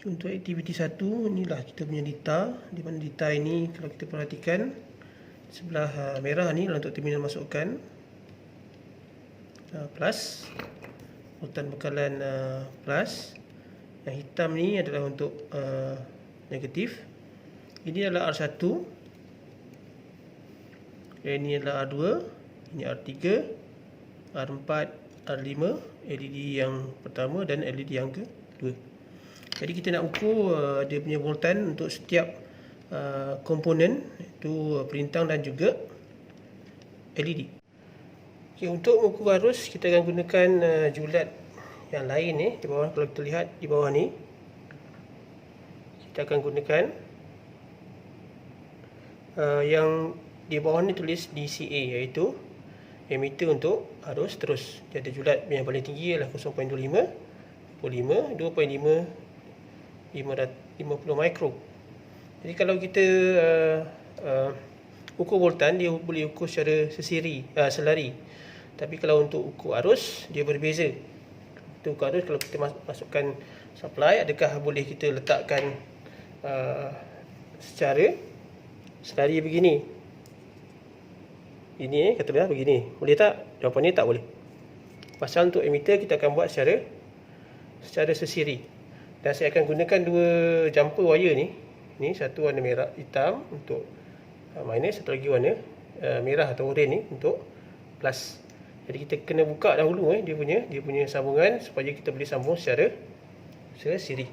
Untuk aktiviti 1, inilah kita punya data. Di mana data ini kalau kita perhatikan sebelah merah ni adalah untuk terminal masukkan plus, urutan bekalan plus. Yang hitam ni adalah untuk negatif. Ini adalah R1, ini adalah R2, ini R3, R4, R5, LED yang pertama dan LED yang kedua. Jadi kita nak ukur dia punya voltan untuk setiap komponen, itu perintang dan juga LED. Okay, untuk mengukur arus kita akan gunakan julat yang lain ni. Di bawah, kalau kita lihat di bawah ni, kita akan gunakan yang di bawah ni tulis DCA, iaitu emitter untuk arus terus. Dia ada julat yang paling tinggi ialah 0.25, 25, 2.5, 50 mikro. Jadi kalau kita ukur voltan, dia boleh ukur secara selari. Tapi kalau untuk ukur arus, dia berbeza. Untuk ukur arus, kalau kita masukkan supply, adakah boleh kita letakkan secara selari begini? Ini katakanlah begini. Boleh tak? Jawapannya tak boleh. Pasal untuk emitter kita akan buat secara sesiri. Dan saya akan gunakan dua jumper wire ni. Ni satu warna merah hitam untuk minus, satu lagi warna merah atau oren ni untuk plus. Jadi kita kena buka dahulu dia punya sambungan supaya kita boleh sambung secara sesiri.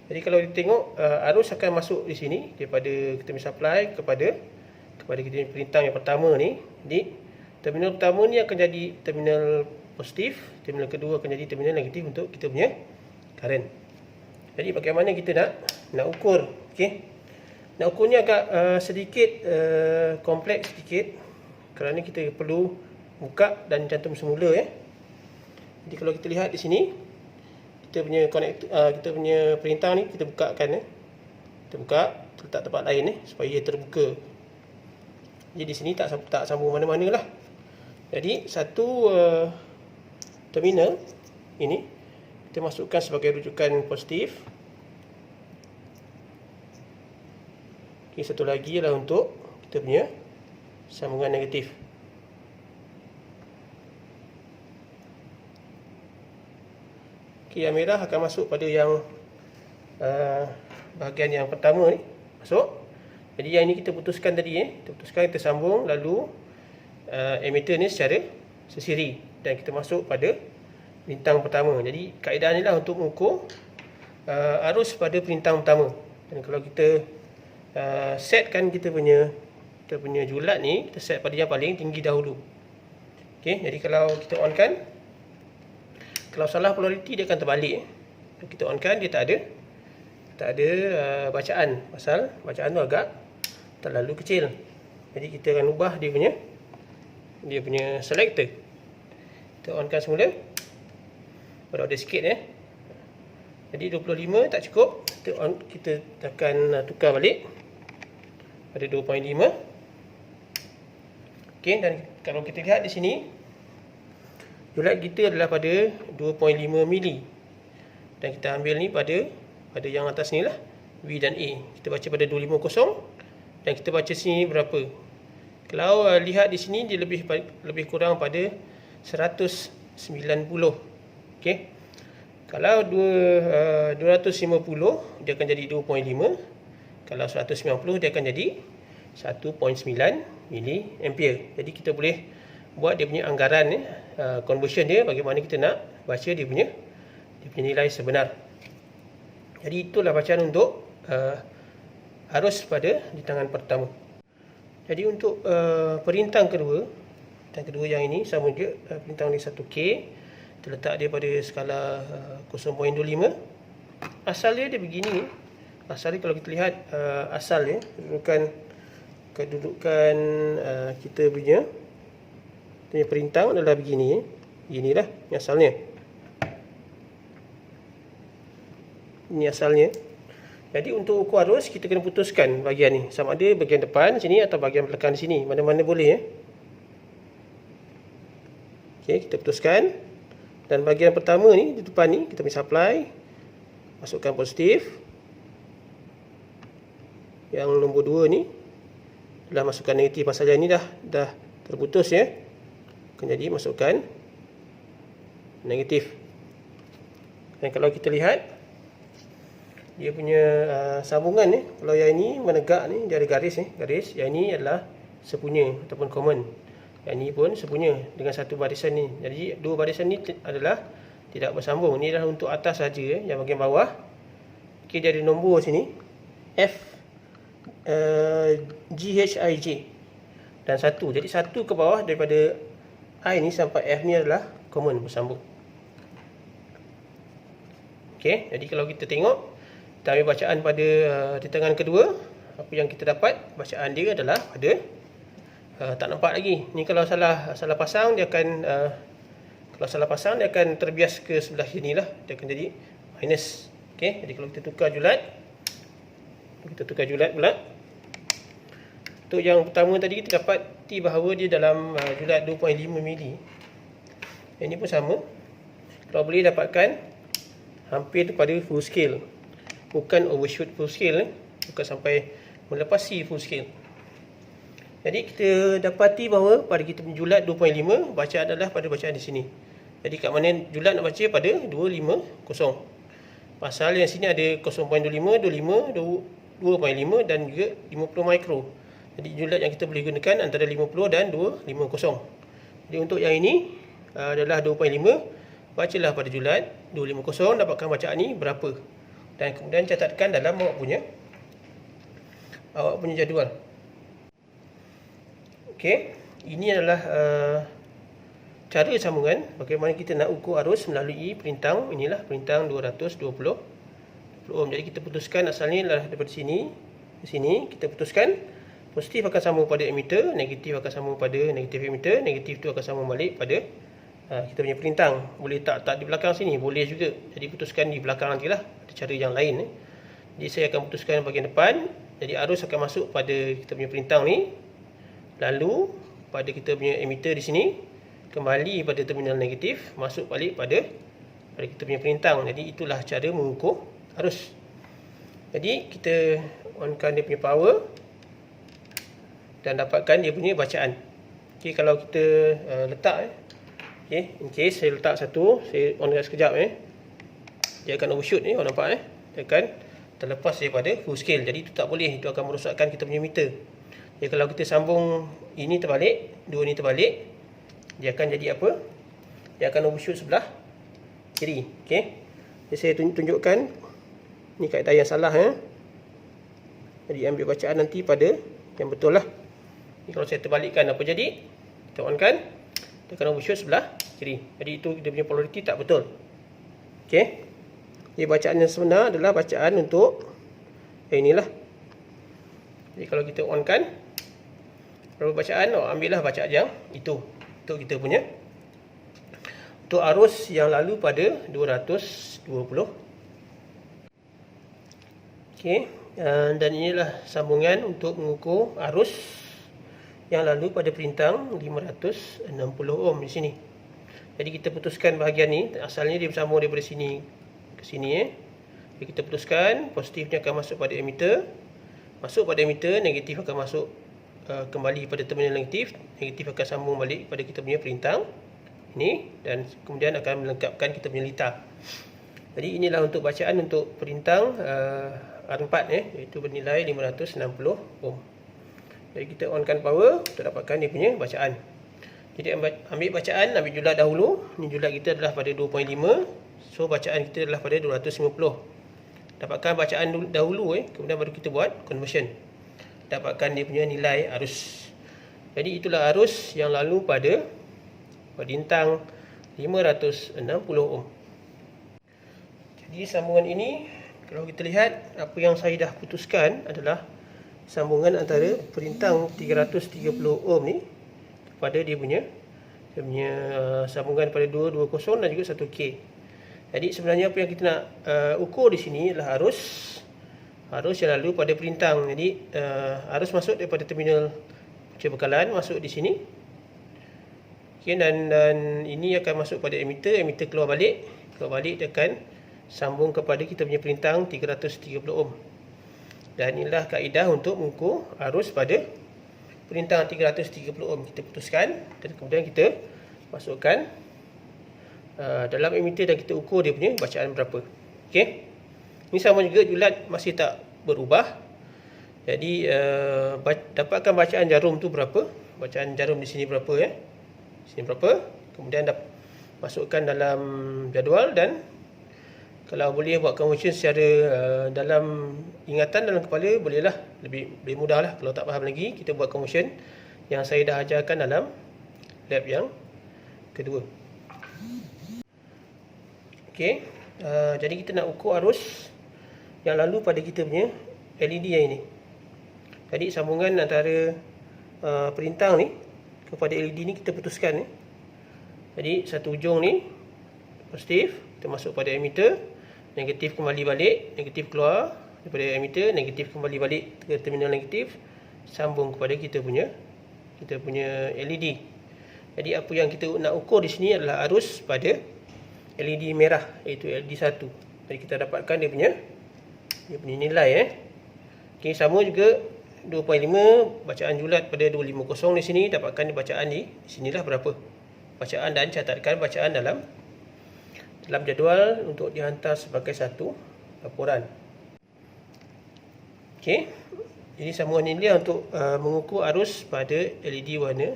Jadi kalau kita tengok arus akan masuk di sini daripada kita punya supply kepada kita perintang yang pertama ni. Di terminal pertama ni akan jadi terminal positif, terminal kedua akan jadi terminal negatif untuk kita punya current. Jadi bagaimana kita nak ukur? Okey. Nak ukurnya agak sedikit kompleks sedikit, kerana kita perlu buka dan cantum semula Jadi kalau kita lihat di sini, kita punya perintah ni kita bukakan Kita buka, letak tempat lain supaya ia terbuka. Jadi di sini tak sambung mana-mana lah. Jadi satu terminal ini kita masukkan sebagai rujukan positif. Okay, satu lagi adalah untuk kita punya sambungan negatif. Okay, yang merah akan masuk pada yang bahagian yang pertama ni, masuk. Jadi yang ini kita putuskan tadi kita sambung, lalu emitter ni secara sesiri dan kita masuk pada perintang pertama. Jadi kaedah ni lah untuk mengukur arus pada perintang pertama. Dan kalau kita setkan kita punya julat ni, kita set pada yang paling tinggi dahulu. Okey, jadi kalau kita onkan, kalau salah polariti dia akan terbalik. Kita onkan, dia tak ada bacaan, pasal bacaan tu agak terlalu kecil. Jadi kita akan ubah dia punya selector. Kita onkan semula. Baru ada sikit Jadi 25 tak cukup. Kita akan tukar balik pada 2.5. Okey, dan kalau kita lihat di sini, julat kita adalah pada 2.5 mili. Dan kita ambil ni pada yang atas ni lah, V dan A. Kita baca pada 250 dan kita baca sini berapa. Kalau lihat di sini, dia lebih kurang pada 190. Okey. Kalau 250 dia akan jadi 2.5. Kalau 190 dia akan jadi 1.9 mili ampere. Jadi kita boleh buat dia punya anggaran conversion dia, bagaimana kita nak baca dia punya nilai sebenar. Jadi itulah bacaan untuk arus pada di tangan pertama. Jadi untuk perintang kedua yang ini sama juga, perintang ni 1K, terletak dia pada skala 0.25. Asal dia begini. Asal dia, kalau kita lihat asal dia, kedudukan kita punya perintang adalah begini. Inilah asalnya. Ini asalnya. Jadi untuk ukur arus, kita kena putuskan bahagian ni, sama ada bahagian depan sini atau bahagian belakang di sini. Mana-mana boleh Okey, kita putuskan. Dan bahagian pertama ni, di depan ni, kita punya supply, masukkan positif. yang nombor 2 ni telah masukkan negatif. Pasal yang ni dah terputus ya. Jadi masukkan negatif. Dan kalau kita lihat dia punya sambungan ni, kalau yang ini menegak ni dia ada garis ni, garis. Yang ini adalah sepunya ataupun common. Yang ini pun sepunya dengan satu barisan ni. Jadi dua barisan ni adalah tidak bersambung. Ini adalah untuk atas saja yang bahagian bawah. Okey, dia ada nombor sini F GHIJ dan 1. Jadi 1 ke bawah daripada I ni sampai F ni adalah common, bersambung. Okey, jadi kalau kita tengok, kita ambil bacaan pada titangan kedua, apa yang kita dapat, bacaan dia adalah pada tak nampak lagi. Ni kalau salah pasang dia akan kalau salah pasang dia akan terbias ke sebelah sini lah, dia akan jadi minus. Okey, jadi kalau kita tukar julat, pula. Untuk yang pertama tadi kita dapati bahawa dia dalam julat 2.5 mili. Yang ini pun sama. Kalau boleh dapatkan hampir pada full scale, bukan overshoot full scale, bukan sampai melepasi full scale. Jadi kita dapati bahawa pada kita punya julat 2.5, bacaan adalah pada bacaan di sini. Jadi kat mana julat nak baca pada 250. Pasal yang sini ada 0.25, 25, 2.5 dan juga 50 mikro. Jadi julat yang kita boleh gunakan antara 50 dan 250. Jadi untuk yang ini adalah 2.5. Bacalah pada julat 250, dapatkan bacaan ni berapa. Dan kemudian catatkan dalam awak punya jadual. Okey, ini adalah cara sambungan bagaimana kita nak ukur arus melalui perintang. Inilah perintang 220 ohm. Jadi kita putuskan asalnya adalah daripada sini ke sini. Kita putuskan positif akan sambung pada emitter, negatif akan sambung pada negatif emitter, negatif tu akan sambung balik pada kita punya perintang. Boleh tak di belakang sini, boleh juga. Jadi putuskan di belakang nantilah, ada cara yang lain. Jadi saya akan putuskan bahagian depan. Jadi arus akan masuk pada kita punya perintang ni, lalu pada kita punya emitter di sini, kembali pada terminal negatif, masuk balik pada kita punya perintang. Jadi itulah cara mengukur arus. Jadi kita onkan dia punya power dan dapatkan dia punya bacaan. Okey, kalau kita letak okey, in case saya letak satu, saya on sekejap dia akan overshoot ni, awak nampak dia akan terlepas daripada full scale. Jadi itu tak boleh, itu akan merosakkan kita punya meter. Jadi kalau kita sambung ini terbalik, dua ni terbalik, dia akan jadi apa? Dia akan overshoot sebelah kiri. Okey. Jadi saya tunjukkan ni kaedah yang salah Jadi ambil bacaan nanti pada yang betul lah. Ni kalau saya terbalikkan apa jadi? Kita onkan, dia akan overshoot sebelah kiri. Jadi itu dia punya polariti tak betul. Okey. Jadi bacaan yang sebenar adalah bacaan untuk inilah. Jadi kalau kita onkan berapa bacaan, ambillah bacaan yang itu. Untuk kita punya, untuk arus yang lalu pada 220. Okey. Dan inilah sambungan untuk mengukur arus yang lalu pada perintang 560 ohm di sini. Jadi kita putuskan bahagian ni, asalnya dia bersambung daripada sini ke sini Jadi kita putuskan positifnya akan masuk pada emitter. Masuk pada emitter, negatif akan masuk kembali pada terminal negatif. Negatif akan sambung balik pada kita punya perintang ini dan kemudian akan melengkapkan kita punya litar. Jadi inilah untuk bacaan untuk perintang R4 iaitu bernilai 560 ohm. Jadi kita onkan power untuk dapatkan dia punya bacaan. Jadi ambil bacaan, ambil julat dahulu. Ni julat kita adalah pada 2.5. So bacaan kita adalah pada 250. Dapatkan bacaan dahulu kemudian baru kita buat conversion. Dapatkan dia punya nilai arus. Jadi itulah arus yang lalu pada perintang 560 ohm. Jadi sambungan ini kalau kita lihat, apa yang saya dah putuskan adalah sambungan antara perintang 330 ohm ni kepada dia punya sambungan pada 220 dan juga 1K. Jadi sebenarnya apa yang kita nak ukur di sini adalah arus yang lalu pada perintang. Jadi arus masuk daripada terminal bekalan masuk di sini. Okay, dan ini akan masuk pada emitter keluar balik dia akan sambung kepada kita punya perintang 330 ohm. Dan inilah kaedah untuk mengukur arus pada perintah 330 ohm. Kita putuskan dan kemudian kita masukkan dalam emitter dan kita ukur dia punya bacaan berapa. Okey. Ini sama juga julat masih tak berubah. Jadi dapatkan bacaan jarum tu berapa? Bacaan jarum di sini berapa ya? Sini berapa? Kemudian masukkan dalam jadual dan kalau boleh buat conversion secara dalam ingatan dalam kepala, bolehlah lebih mudah lah. Kalau tak faham lagi, kita buat conversion yang saya dah ajarkan dalam lab yang kedua. Okey, jadi kita nak ukur arus yang lalu pada kita punya LED yang ini. Jadi sambungan antara perintang ni kepada LED ni kita putuskan ni. Jadi satu ujung ni positif, kita masuk pada emitter. Negatif kembali balik, negatif keluar daripada emitter, negatif kembali balik ke terminal negatif, sambung kepada kita punya LED. Jadi apa yang kita nak ukur di sini adalah arus pada LED merah, iaitu LED 1. Jadi kita dapatkan dia punya nilai Okey, sama juga 2.5 bacaan julat pada 250 di sini, dapatkan bacaan di sinilah berapa bacaan dan catatkan bacaan dalam jadual untuk dihantar sebagai satu laporan. Okey. Jadi sambungan ini untuk mengukur arus pada LED warna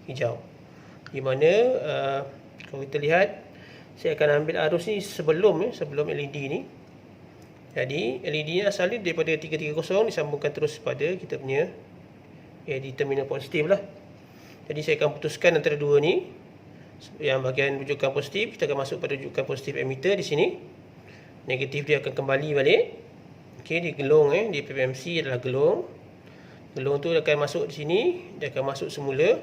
hijau. Di mana kalau kita lihat, saya akan ambil arus ni sebelum LED ni. Jadi LED ni asalnya daripada 330 disambungkan terus pada kita punya LED terminal positif lah. Jadi saya akan putuskan antara dua ni. Yang bahagian rujukan positif, kita akan masuk pada rujukan positif emitter di sini. Negatif dia akan kembali balik. Okey, dia gelung di PPMC adalah gelung. Gelung tu akan masuk di sini, dia akan masuk semula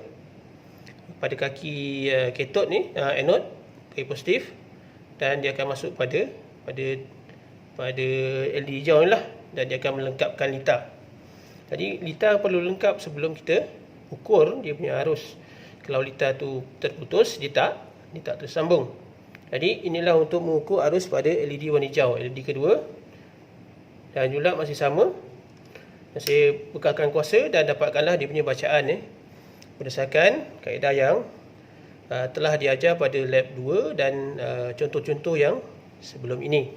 pada kaki cathode ni, anode, kaki positif, dan dia akan masuk pada LED hijau ni lah, dan dia akan melengkapkan litar. Jadi litar perlu lengkap sebelum kita ukur dia punya arus. Kalau litar tu terputus, dia tak tersambung. Jadi inilah untuk mengukur arus pada LED warna hijau, LED kedua. Dan julat masih sama. Saya bekalkan kuasa dan dapatkanlah dia punya bacaan berdasarkan kaedah yang telah diajar pada lab 2 dan contoh-contoh yang sebelum ini.